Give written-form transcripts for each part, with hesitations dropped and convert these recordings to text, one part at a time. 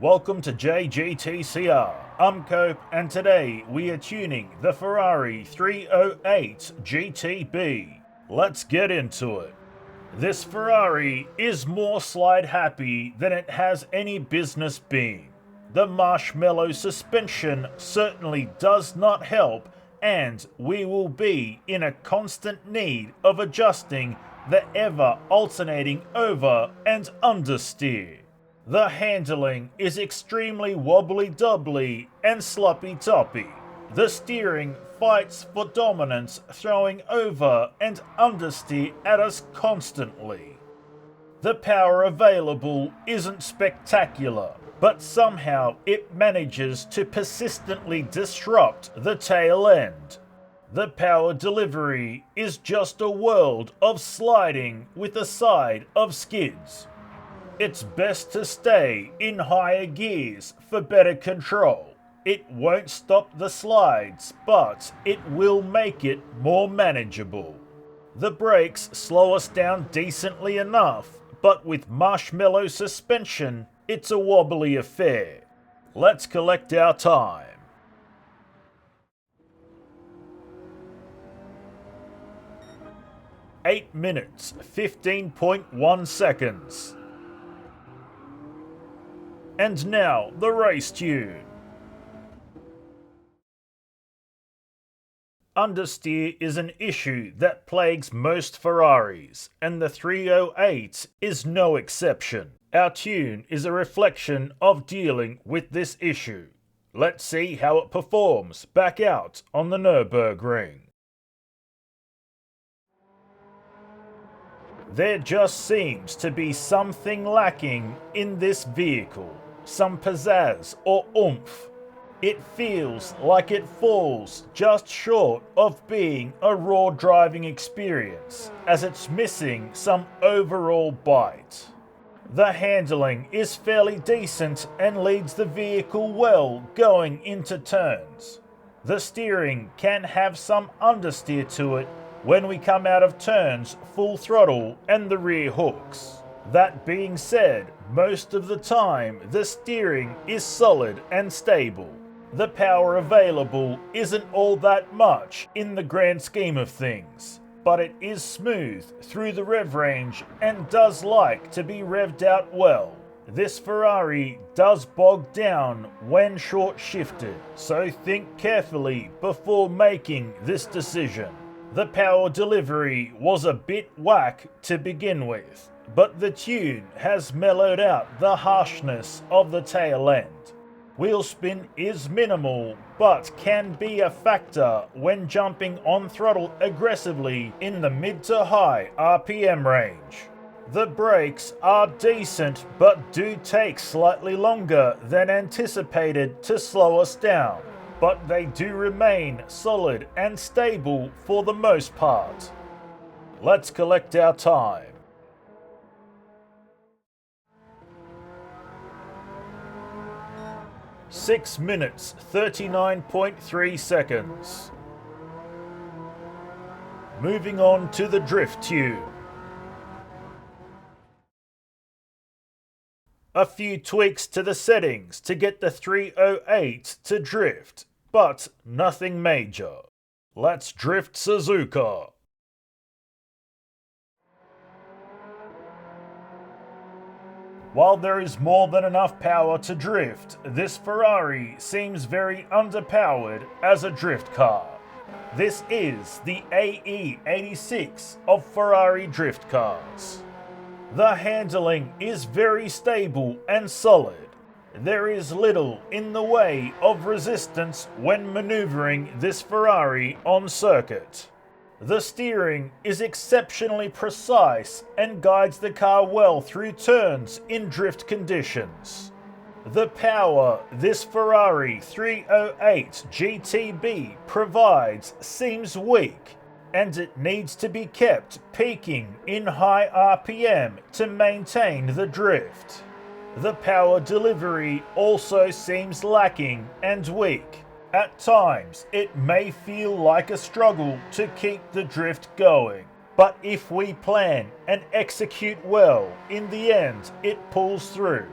Welcome to JGTCR. I'm Cope, and today we are tuning the Ferrari 308 GTB. Let's get into it. This Ferrari is more slide happy than it has any business being. The marshmallow suspension certainly does not help, and we will be in a constant need of adjusting the ever alternating over and understeer. The handling is extremely wobbly-doubly and sloppy-toppy. The steering fights for dominance, throwing over and understeer at us constantly. The power available isn't spectacular, but somehow it manages to persistently disrupt the tail end. The power delivery is just a world of sliding with a side of skids. It's best to stay in higher gears for better control. It won't stop the slides, but it will make it more manageable. The brakes slow us down decently enough, but with marshmallow suspension, it's a wobbly affair. Let's collect our time. "8 minutes, 15.1 seconds. And now, the race tune. Understeer is an issue that plagues most Ferraris, and the 308 is no exception. Our tune is a reflection of dealing with this issue. Let's see how it performs back out on the Nürburgring. There just seems to be something lacking in this vehicle. Some pizzazz or oomph. It feels like it falls just short of being a raw driving experience, as it's missing some overall bite. The handling is fairly decent and leads the vehicle well going into turns. The steering can have some understeer to it when we come out of turns full throttle and the rear hooks. That being said, most of the time the steering is solid and stable. The power available isn't all that much in the grand scheme of things, but it is smooth through the rev range and does like to be revved out well. This Ferrari does bog down when short shifted, so think carefully before making this decision. The power delivery was a bit whack to begin with, but the tune has mellowed out the harshness of the tail end. Wheel spin is minimal, but can be a factor when jumping on throttle aggressively in the mid to high RPM range. The brakes are decent, but do take slightly longer than anticipated to slow us down, but they do remain solid and stable for the most part. Let's collect our time. "6 minutes, 39.3 seconds. Moving on to the drift tune. A few tweaks to the settings to get the 308 to drift, but nothing major. Let's drift Suzuka. While there is more than enough power to drift, this Ferrari seems very underpowered as a drift car. This is the AE86 of Ferrari drift cars. The handling is very stable and solid. There is little in the way of resistance when maneuvering this Ferrari on circuit. The steering is exceptionally precise and guides the car well through turns in drift conditions. The power this Ferrari 308 GTB provides seems weak, and it needs to be kept peaking in high RPM to maintain the drift. The power delivery also seems lacking and weak. At times, it may feel like a struggle to keep the drift going, but if we plan and execute well, in the end, it pulls through.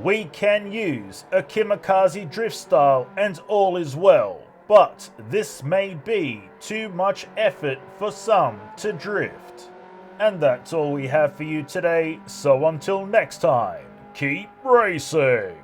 We can use a kamikaze drift style and all is well, but this may be too much effort for some to drift. And that's all we have for you today, so until next time, keep racing!